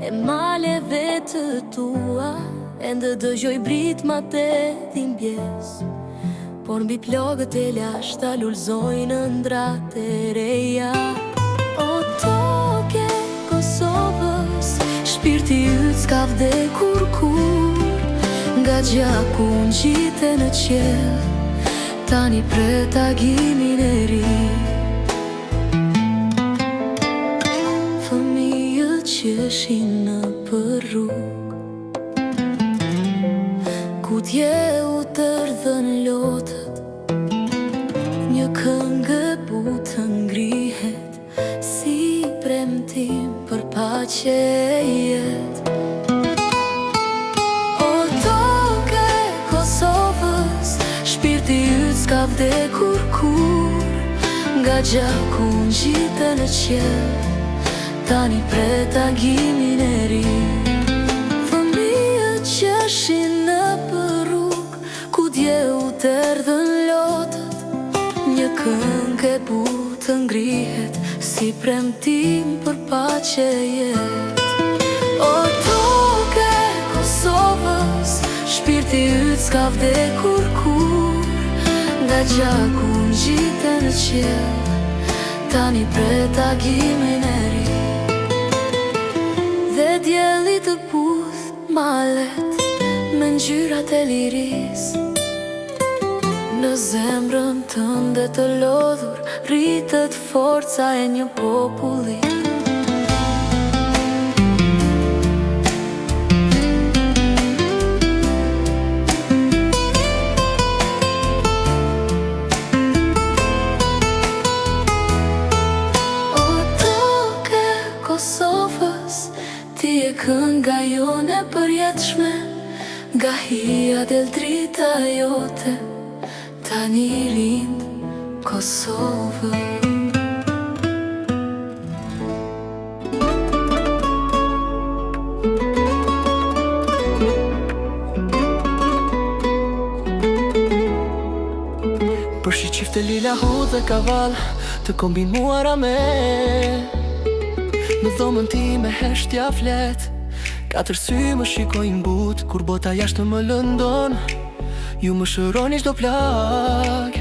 e maleve të tua, e ndë dëgjoj britma të dhimbjes, por mbi plogët e lashta lulzojnë ëndrat e reja. O toke Kosovës, shpirti yt s'ka vdekur kur, nga gjaku ngjite në qiell, tani pret tagimin e ri. Fëmijët qeshin në rrugë, ku dje u tërdhën lotët, një këngë butë ngrihet, si premtim për paqe e jetë. O toke Kosovës, shpirti yt s'ka vdekur kur, nga gjaku ngjite në qiell, tani pret tagimin e ri. Fëmijët qeshin në rrugë, ku dje u tërdhën lotët, një këngë e butë ngrihet, si premtim për paqe e jetë. O toke Kosovës, shpirti yt s'ka vdekur kur, nga gjaku ngjite në qiell, tani pret tagimin e ri. Dhe djeli të puth malet me ngjyrat e liris, në zemrën tënde të lodhur rritet forca e një populli. O toke Kosovës, ti e kënga jone përjetshme, nga hija del drita jote, tani rind Kosovë. Për shi qifte lila hu dhe kaval, të kombinuara me në dhomën ti me heshtja flet, katër sy më shikojnë but, kur bota jashtë më lëndon, ju më shëroni çdo plag.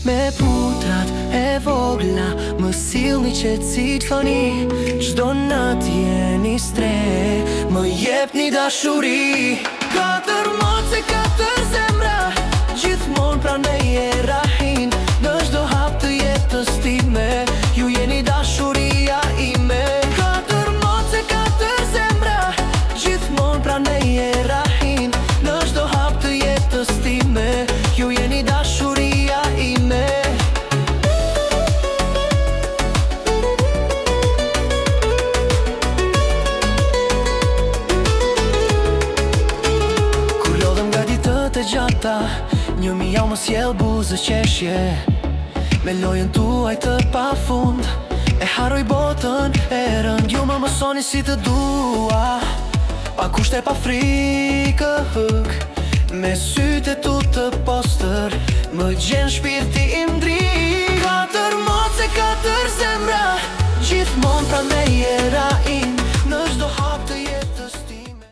Me putrat e vogla më sillni qetësi t'fani, çdo natë jeni stre, më jepni dashuri. Katër moce, katër zemra, gjithmonë pranej e rahin, në çdo hap të jetës time, ju jeni dashuria ime. Katër moce, katër zemra, gjithmonë pranej e rahin, në çdo hap të jetës time, ju jeni dashuria ime. Kur lodhem nga ditët e gjata, një mi jau më sjell buzë qeshje, me lojën tuaj të pafund, e haroj botën e rënd, ju më mësoni si të dua, pa kushte pa frikë hëk, me sytë e tu të postër, më gjen shpirti im dri. Katër moce, katër zemra, gjithmonë pranej e rain,